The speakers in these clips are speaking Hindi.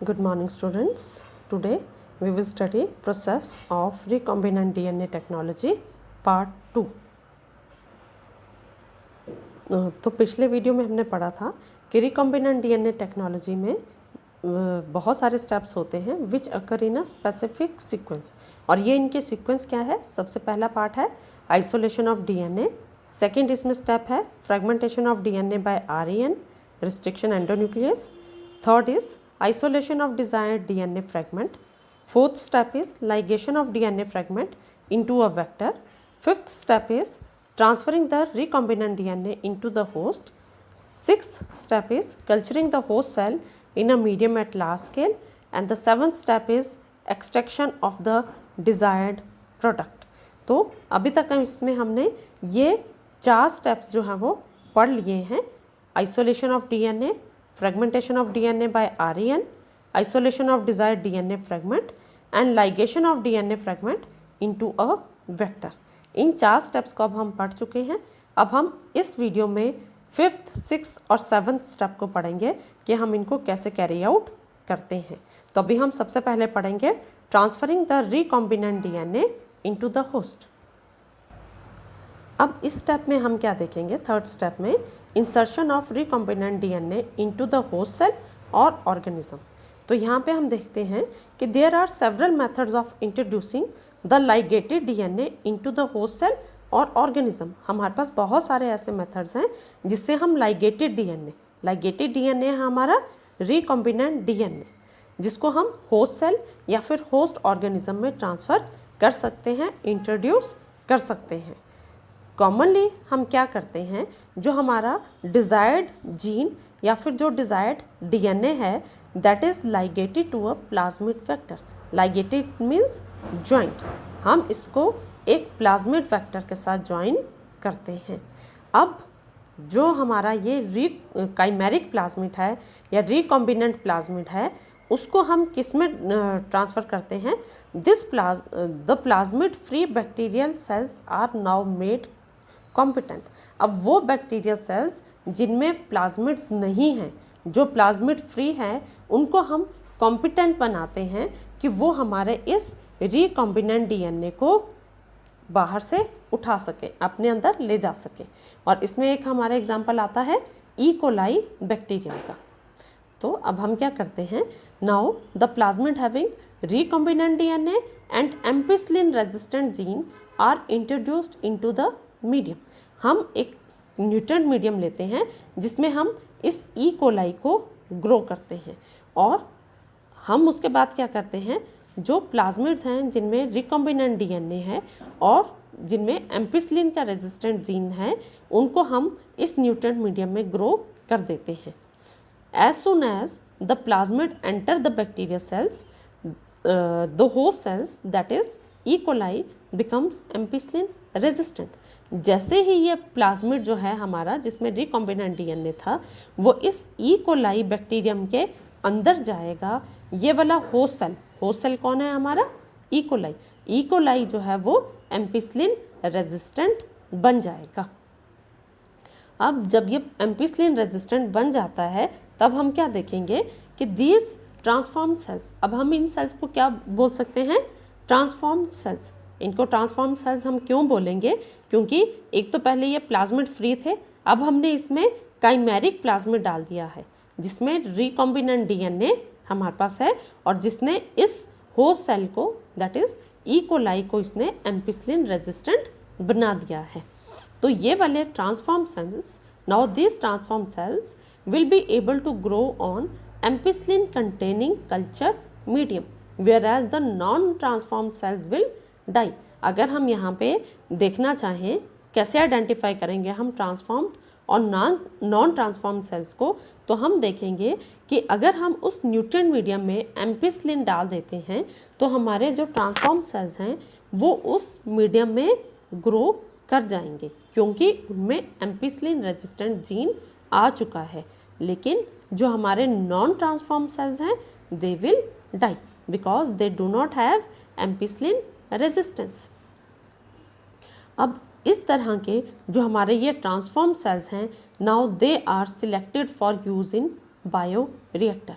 Good morning students. Today we will study process of recombinant DNA technology part 2. तो पिछले वीडियो में हमने पढ़ा था कि रिकॉम्बिनेंट डीएनए टेक्नोलॉजी में बहुत सारे स्टेप्स होते हैं विच अकर इन अ स्पेसिफिक सीक्वेंस, और ये इनके सीक्वेंस क्या है। सबसे पहला पार्ट है आइसोलेशन ऑफ डीएनए, सेकेंड इसमें स्टेप है fragmentation of DNA by RN restriction endonuclease, third is isolation of desired DNA fragment, fourth step is ligation of DNA fragment into a vector, fifth step is transferring the recombinant DNA into the host, sixth step is culturing the host cell in a medium at large scale, and the seventh step is extraction of the desired product. तो अभी तक इसमें हमने ये 4 स्टेप्स जो हैं वो पढ़ लिए हैं। Isolation of DNA, fragmentation of DNA by REN, isolation of desired DNA fragment and ligation of DNA fragment into a vector. In 4 steps को अब हम पढ़ चुके हैं। अब हम इस वीडियो में 5th, 6th और 7th स्टेप को पढ़ेंगे कि हम इनको कैसे कैरी आउट करते हैं। तो अभी हम सबसे पहले पढ़ेंगे transferring the recombinant DNA into the host. अब इस स्टेप में हम क्या देखेंगे, थर्ड स्टेप में insertion of recombinant DNA into the host cell और ऑर्गेनिज्म। तो यहाँ पे हम देखते हैं कि there are several methods of introducing the ligated DNA into the host cell और ऑर्गेनिज्म। हमारे पास बहुत सारे ऐसे मेथड्स हैं जिससे हम लाइगेटेड डीएनए है हमारा रिकॉम्बिनेंट डीएनए, जिसको हम होस्ट सेल या फिर होस्ट ऑर्गेनिज्म में ट्रांसफ़र कर सकते हैं, इंट्रोड्यूस कर सकते हैं। कॉमनली हम क्या करते हैं, जो हमारा डिज़ायर्ड जीन या फिर जो डिज़ायर्ड डीएनए है that is ligated to a plasmid vector. Ligated means joint, हम इसको एक प्लाज्मिड वेक्टर के साथ ज्वाइन करते हैं। अब जो हमारा ये काइमेरिक प्लाज्मिड है या रिकॉम्बिनेंट प्लाज्मिड है उसको हम किस में ट्रांसफ़र करते हैं, the plasmid free bacterial cells are now made competent. अब वो बैक्टीरियल सेल्स जिनमें प्लाज्मिड्स नहीं हैं, जो प्लाज्मिड फ्री हैं, उनको हम कॉम्पिटेंट बनाते हैं कि वो हमारे इस रिकॉम्बिनेंट डीएनए को बाहर से उठा सके, अपने अंदर ले जा सके। और इसमें एक हमारा एग्जांपल आता है ई कोलाई बैक्टीरियम का। तो अब हम क्या करते हैं, now the plasmid having recombinant DNA and ampicillin resistant gene are introduced into the medium. हम एक न्यूट्रेंट मीडियम लेते हैं जिसमें हम इस ई कोलाई को ग्रो करते हैं, और हम उसके बाद क्या करते हैं, जो प्लाज्मिड्स हैं जिनमें रिकॉम्बिनेंट डीएनए है और जिनमें एम्पिसिलिन का रेजिस्टेंट जीन है, उनको हम इस न्यूट्रेंट मीडियम में ग्रो कर देते हैं। As soon as the plasmid enter the bacteria cells, the host cells that is E coli becomes ampicillin resistant. जैसे ही ये प्लाज्मिड जो है हमारा जिसमें रिकॉम्बिनेंट डीएनए था वो इस ई कोलाई बैक्टीरियम के अंदर जाएगा, ये वाला होस्ट सेल कौन है हमारा, ई कोलाई जो है वो एम्पिसिलिन रेजिस्टेंट बन जाएगा। अब जब ये एम्पिसिलिन रेजिस्टेंट बन जाता है तब हम क्या देखेंगे कि दीज ट्रांसफॉर्म्ड सेल्स, अब हम इन सेल्स को क्या बोल सकते हैं, ट्रांसफॉर्म्ड सेल्स। इनको ट्रांसफॉर्म सेल्स हम क्यों बोलेंगे, क्योंकि एक तो पहले ये प्लाज्मिड फ्री थे, अब हमने इसमें काइमेरिक प्लाज्मिड डाल दिया है जिसमें रिकॉम्बिनेंट डीएनए हमारे पास है और जिसने इस होस्ट सेल को दैट इज ई कोलाई को इसने एम्पिसिलिन रेजिस्टेंट बना दिया है। तो ये वाले transform cells, now this transform cells will be able to grow on ampicillin containing culture medium, whereas the non transform cells will die. अगर हम यहाँ पे देखना चाहें कैसे आइडेंटिफाई करेंगे हम ट्रांसफॉर्म्ड और नॉन ट्रांसफॉर्म्ड सेल्स को, तो हम देखेंगे कि अगर हम उस न्यूट्रिएंट मीडियम में एम्पिसिलिन डाल देते हैं तो हमारे जो ट्रांसफॉर्म सेल्स हैं वो उस मीडियम में ग्रो कर जाएंगे, क्योंकि उनमें एम्पिसिलिन रेजिस्टेंट जीन आ चुका है। लेकिन जो हमारे नॉन ट्रांसफॉर्म सेल्स हैं they will die because they do not have ampicillin resistance. अब इस तरह के जो हमारे ये ट्रांसफॉर्म सेल्स हैं, now they are selected for use in bioreactor.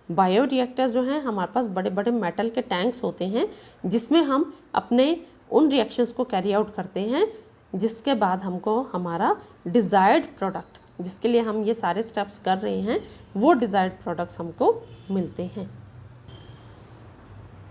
Bioreactors जो हैं हमारे पास बड़े बड़े मेटल के टैंक्स होते हैं जिसमें हम अपने उन रिएक्शंस को कैरी आउट करते हैं, जिसके बाद हमको हमारा डिज़ायर्ड प्रोडक्ट, जिसके लिए हम ये सारे स्टेप्स कर रहे हैं, वो डिज़ायर्ड प्रोडक्ट्स हमको मिलते हैं।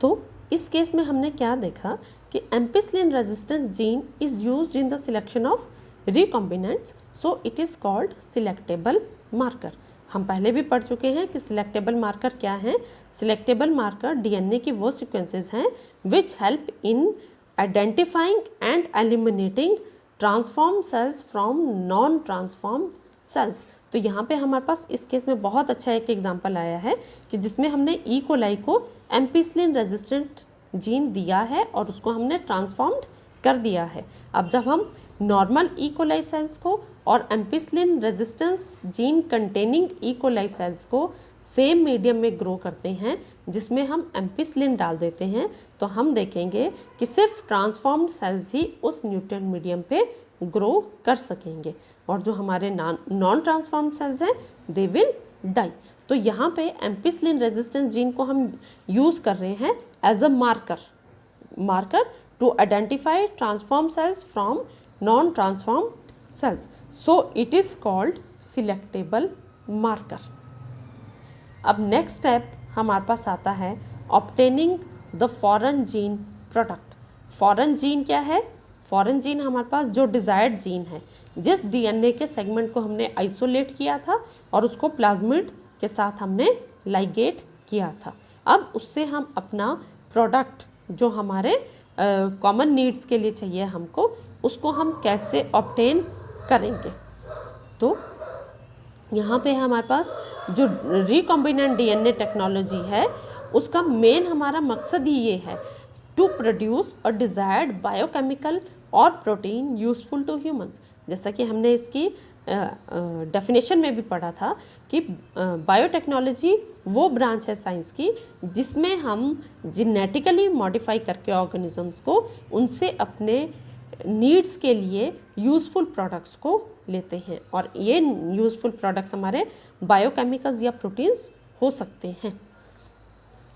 तो इस केस में हमने क्या देखा कि ampicillin resistance gene is used in the selection of recombinants, so it is called selectable marker. हम पहले भी पढ़ चुके हैं कि सिलेक्टेबल मार्कर क्या है। सिलेक्टेबल मार्कर डीएनए की वो सीक्वेंसेस हैं which help in identifying and eliminating transform cells from non transform cells. तो यहाँ पे हमारे पास इस केस में बहुत अच्छा एक एग्जांपल आया है कि जिसमें हमने ई कोलाई को एम्पिसिलिन रेजिस्टेंट जीन दिया है और उसको हमने ट्रांसफॉर्म्ड कर दिया है। अब जब हम नॉर्मल ई कोलाई सेल्स को और ampicillin resistance gene containing E coli cells को सेम मीडियम में ग्रो करते हैं जिसमें हम एम्पिसिलिन डाल देते हैं, तो हम देखेंगे कि सिर्फ ट्रांसफॉर्म्ड सेल्स ही उस न्यूट्रिएंट मीडियम पे ग्रो कर सकेंगे और जो हमारे नॉन ट्रांसफॉर्म्ड सेल्स हैं दे विल डाई। तो यहाँ पे एम्पिसिलिन रेजिस्टेंस जीन को हम यूज़ कर रहे हैं as a marker to identify transform cells from non transform cells, so it is called selectable marker. अब नेक्स्ट स्टेप हमारे पास आता है obtaining the foreign gene product. Foreign gene क्या है? फॉरेन जीन हमारे पास जो डिज़ायर्ड जीन है, जिस डीएनए के सेगमेंट को हमने आइसोलेट किया था और उसको प्लाज्मिड के साथ हमने लाइगेट किया था। अब उससे हम अपना प्रोडक्ट जो हमारे कॉमन नीड्स के लिए चाहिए हमको, उसको हम कैसे ऑब्टेन करेंगे। तो यहाँ पे हमारे पास जो रिकॉम्बिनेंट डीएनए टेक्नोलॉजी है उसका मेन हमारा मकसद ही ये है to produce a desired biochemical और प्रोटीन यूज़फुल टू ह्यूमंस। जैसा कि हमने इसकी डेफिनेशन में भी पढ़ा था कि बायोटेक्नोलॉजी वो ब्रांच है साइंस की जिसमें हम जेनेटिकली मॉडिफाई करके ऑर्गेनिजम्स को उनसे अपने नीड्स के लिए यूज़फुल प्रोडक्ट्स को लेते हैं, और ये यूज़फुल प्रोडक्ट्स हमारे बायोकेमिकल्स या प्रोटीन्स हो सकते हैं।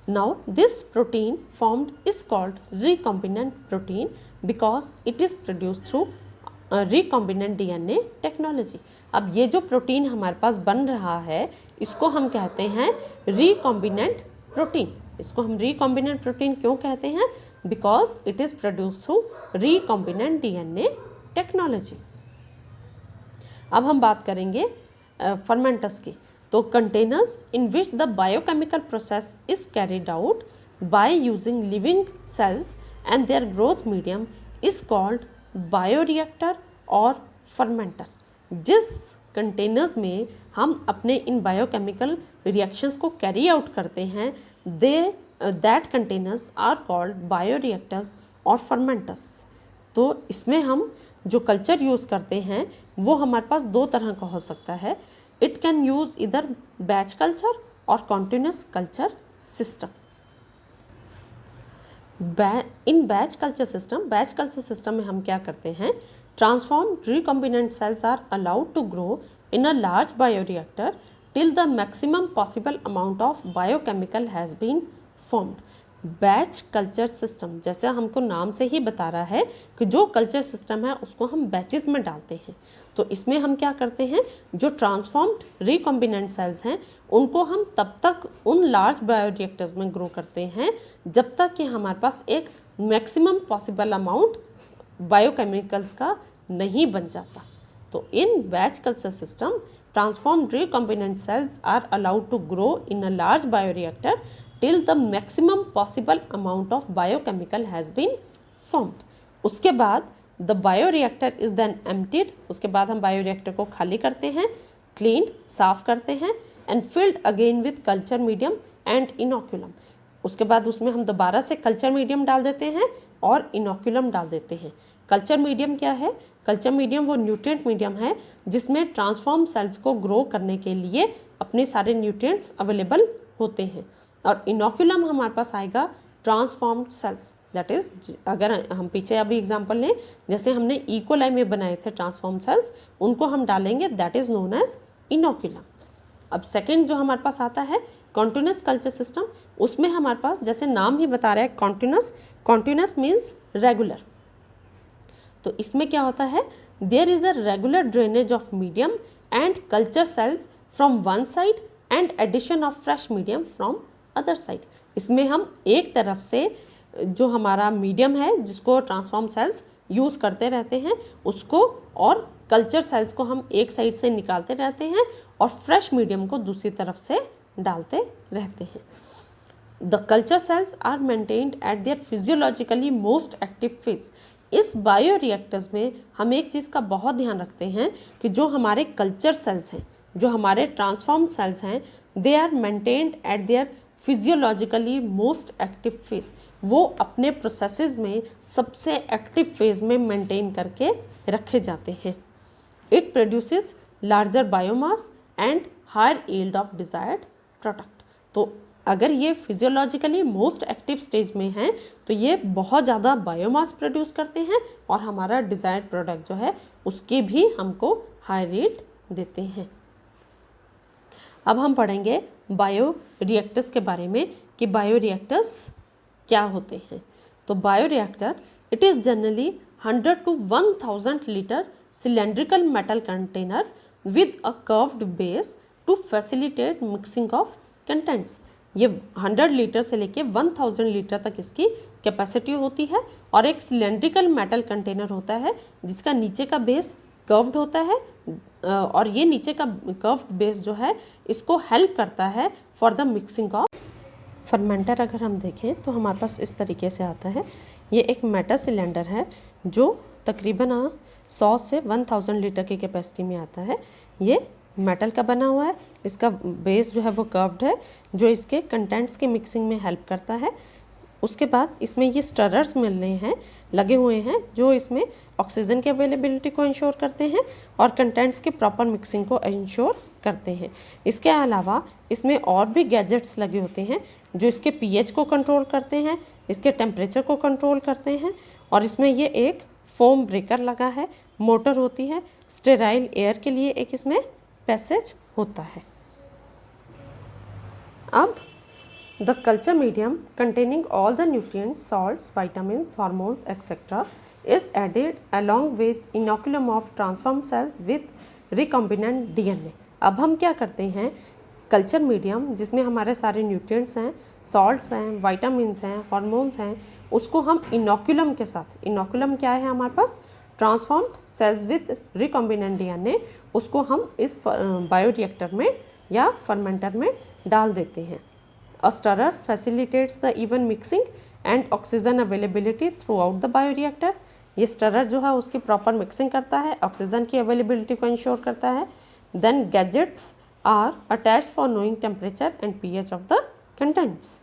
Now this protein formed is called recombinant protein because it is produced through recombinant DNA technology. अब ये जो प्रोटीन हमारे पास बन रहा है इसको हम कहते हैं रिकॉम्बिनेंट प्रोटीन। इसको हम रिकॉम्बिनेंट प्रोटीन क्यों कहते हैं? Because it is produced through recombinant DNA technology. अब हम बात करेंगे फर्मेंटस की। तो containers in which the biochemical process is carried out by using living cells and their growth medium is called bioreactor और फर्मेंटर। जिस कंटेनर्स में हम अपने इन बायोकेमिकल रिएक्शंस को कैरी आउट करते हैं that containers are called bioreactors और फर्मेंटर्स। तो इसमें हम जो कल्चर यूज़ करते हैं वो हमारे पास दो तरह का हो सकता है। It can use either batch culture और continuous culture system. In batch culture system में हम क्या करते हैं, transform recombinant cells are allowed to grow in a large bioreactor till the maximum possible amount of biochemical has been formed. Batch culture system जैसे हमको नाम से ही बता रहा है कि जो कल्चर सिस्टम है उसको हम बैचेस में डालते हैं। तो इसमें हम क्या करते हैं, जो ट्रांसफॉर्म्ड रिकॉम्बिनेंट सेल्स हैं उनको हम तब तक उन लार्ज बायोरिएक्टर्स में ग्रो करते हैं जब तक कि हमारे पास एक मैक्सिमम पॉसिबल अमाउंट बायोकेमिकल्स का नहीं बन जाता। तो in batch culture system transformed recombinant cells are allowed to grow in a large bioreactor till the maximum possible amount of biochemical has been formed. उसके बाद the bioreactor is then emptied. उसके बाद हम बायोरिएक्टर को खाली करते हैं, क्लीन साफ करते हैं and field again with culture medium and inoculum. उसके बाद उसमें हम दोबारा से कल्चर मीडियम डाल देते हैं और इनोक्यूलम डाल देते हैं। कल्चर मीडियम क्या है? कल्चर मीडियम वो न्यूट्रिएंट मीडियम है जिसमें ट्रांसफॉर्म सेल्स को ग्रो करने के लिए अपने सारे न्यूट्रिएंट्स अवेलेबल होते हैं। और इनोक्यूलम हमारे पास आएगा ट्रांसफॉर्म्ड सेल्स, दैट इज़ अगर हम पीछे अभी एग्जांपल लें, जैसे हमने ई कोलाई में बनाए थे ट्रांसफॉर्म सेल्स, उनको हम डालेंगे, that is known as inoculum. अब सेकंड जो हमारे पास आता है कॉन्टिन्यूस कल्चर सिस्टम, उसमें हमारे पास जैसे नाम ही बता रहा है कॉन्टिन्यूस, कॉन्टिन्यूस मीन्स रेगुलर। तो इसमें क्या होता है, there is a regular drainage of medium and culture cells from one side and addition of fresh medium from other side. इसमें हम एक तरफ से जो हमारा मीडियम है जिसको ट्रांसफॉर्म सेल्स यूज़ करते रहते हैं उसको, और कल्चर सेल्स को हम एक साइड से निकालते रहते हैं और फ्रेश मीडियम को दूसरी तरफ से डालते रहते हैं। The culture cells are maintained at their physiologically most active phase. इस बायो रिएक्टर्स में हम एक चीज़ का बहुत ध्यान रखते हैं कि जो हमारे कल्चर सेल्स हैं, जो हमारे ट्रांसफॉर्म सेल्स हैं, they are maintained at their physiologically most active phase. वो अपने प्रोसेसेस में सबसे एक्टिव फेज में मेंटेन करके रखे जाते हैं। It produces larger biomass and higher yield of desired product. तो अगर ये फिजियोलॉजिकली मोस्ट एक्टिव स्टेज में हैं तो ये बहुत ज़्यादा बायोमास प्रोड्यूस करते हैं और हमारा डिज़ायर्ड प्रोडक्ट जो है उसकी भी हमको हाई रेट देते हैं। अब हम पढ़ेंगे बायो रिएक्टर्स के बारे में कि बायो रिएक्टर्स क्या होते हैं। तो bioreactor it is generally 100 to 1000 litre cylindrical metal container with a curved base to facilitate mixing of contents. ये 100 लीटर से लेके 1000 लीटर तक इसकी कैपेसिटी होती है और एक सिलेंड्रिकल मेटल कंटेनर होता है जिसका नीचे का बेस कर्व्ड होता है और ये नीचे का कर्व्ड बेस जो है इसको हेल्प करता है for the mixing of fermenter. अगर हम देखें तो हमारे पास इस तरीके से आता है। ये एक मेटल सिलेंडर है जो तकरीबन 100 से 1000 लीटर की कैपेसिटी में आता है। ये मेटल का बना हुआ है, इसका बेस जो है वो कर्व्ड है जो इसके कंटेंट्स के मिक्सिंग में हेल्प करता है। उसके बाद इसमें ये स्टरर्स मिल रहे हैं, लगे हुए हैं जो इसमें ऑक्सीजन की अवेलेबिलिटी को इंश्योर करते हैं और कंटेंट्स की प्रॉपर मिक्सिंग को इंश्योर करते हैं। इसके अलावा इसमें और भी गैजेट्स लगे होते हैं जो इसके पीएच को कंट्रोल करते हैं, इसके टेम्परेचर को कंट्रोल करते हैं और इसमें ये एक फोम ब्रेकर लगा है, मोटर होती है, स्टेराइल एयर के लिए एक इसमें पैसेज होता है। अब the culture medium containing all the nutrients, salts, vitamins, hormones etcetera is added along with inoculum of transform cells with recombinant DNA. अब हम क्या करते हैं, कल्चर मीडियम जिसमें हमारे सारे न्यूट्रिएंट्स हैं, सॉल्ट्स हैं, विटामिन्स हैं, हार्मोन्स हैं, उसको हम इनोकुलम के साथ, इनोकुलम क्या है हमारे पास, transformed cells with recombinant DNA, उसको हम इस बायो रिएक्टर में या फर्मेंटर में डाल देते हैं। A stirrer facilitates the even mixing and oxygen availability throughout the bioreactor. ये स्टरर जो है उसकी प्रॉपर मिक्सिंग करता है, ऑक्सीजन की अवेलेबिलिटी को इंश्योर करता है। Then gadgets are attached for knowing temperature and pH of the contents.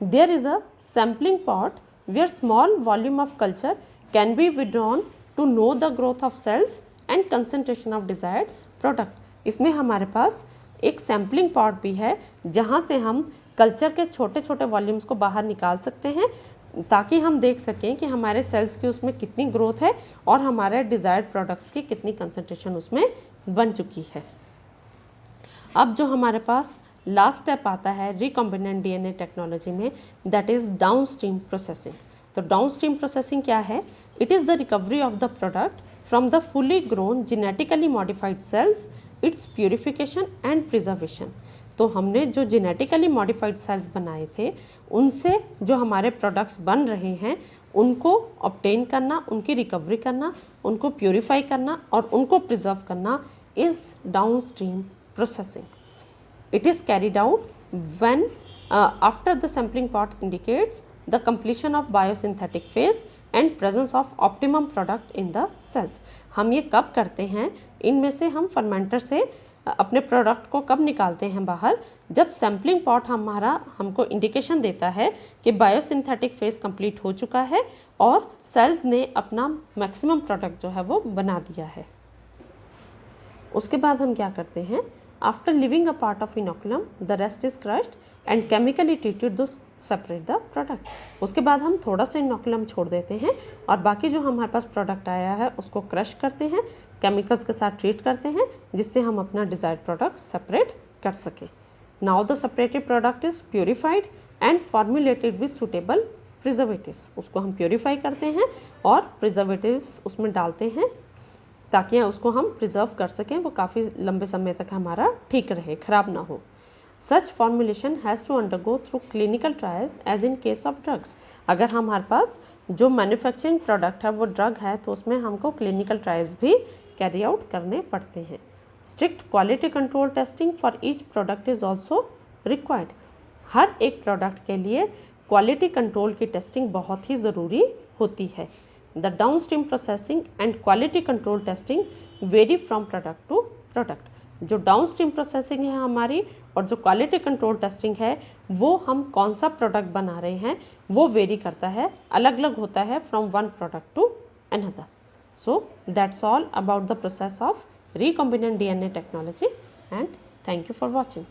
There is a sampling port where small volume of culture can be withdrawn to know the growth of cells and concentration of desired product. इसमें हमारे पास एक सैम्पलिंग पॉट भी है जहाँ से हम कल्चर के छोटे छोटे वॉल्यूम्स को बाहर निकाल सकते हैं ताकि हम देख सकें कि हमारे सेल्स की उसमें कितनी ग्रोथ है और हमारे डिज़ायर्ड प्रोडक्ट्स की कितनी कंसंट्रेशन उसमें बन चुकी है। अब जो हमारे पास लास्ट स्टेप आता है रिकॉम्बिनेंट डीएनए टेक्नोलॉजी में, दैट इज़ डाउनस्ट्रीम प्रोसेसिंग। तो डाउनस्ट्रीम प्रोसेसिंग क्या है, it is the recovery of the product from the fully grown genetically modified cells, its purification and preservation. तो हमने जो जेनेटिकली मॉडिफाइड सेल्स बनाए थे उनसे जो हमारे प्रोडक्ट्स बन रहे हैं उनको ऑब्टेन करना, उनकी रिकवरी करना, उनको प्यूरिफाई करना और उनको प्रिजर्व करना is downstream processing. It is carried out when after the sampling pot indicates the completion of biosynthetic phase and presence of optimum product in the cells। हम ये कब करते हैं, इनमें से हम फर्मेंटर से अपने प्रोडक्ट को कब निकालते हैं बाहर, जब सैम्पलिंग पॉट हमारा हमको इंडिकेशन देता है कि बायोसिंथेटिक फेज कंप्लीट हो चुका है और सेल्स ने अपना मैक्सिमम प्रोडक्ट जो है वो बना दिया है। उसके बाद हम क्या करते हैं, after leaving a part of inoculum the rest is crushed and chemically treated to separate the product. उसके बाद हम थोड़ा सा इनोकुलम छोड़ देते हैं और बाकी जो हमारे पास प्रोडक्ट आया है उसको क्रश करते हैं, केमिकल्स के साथ ट्रीट करते हैं जिससे हम अपना डिज़ायर्ड प्रोडक्ट सेपरेट कर सकें। Now the separated product is purified and formulated with suitable preservatives. उसको हम प्योरीफाई करते हैं और प्रिजर्वेटिव्स उसमें डालते हैं ताकि उसको हम प्रिजर्व कर सकें, वो काफ़ी लंबे समय तक हमारा ठीक रहे, ख़राब ना हो। Such formulation has to undergo through clinical trials as in case of drugs. अगर हमारे पास जो मैन्युफैक्चरिंग प्रोडक्ट है वो ड्रग है तो उसमें हमको क्लिनिकल ट्रायल्स भी कैरी आउट करने पड़ते हैं। Strict quality control testing for each product is also required. हर एक प्रोडक्ट के लिए क्वालिटी कंट्रोल की टेस्टिंग बहुत ही ज़रूरी होती है। The downstream processing and quality control testing vary from product to product. जो डाउनस्ट्रीम प्रोसेसिंग है हमारी और जो क्वालिटी कंट्रोल टेस्टिंग है वो हम कौन सा प्रोडक्ट बना रहे हैं वो वेरी करता है, अलग अलग होता है from one product to another. So that's all about the process of recombinant DNA technology, and thank you for watching.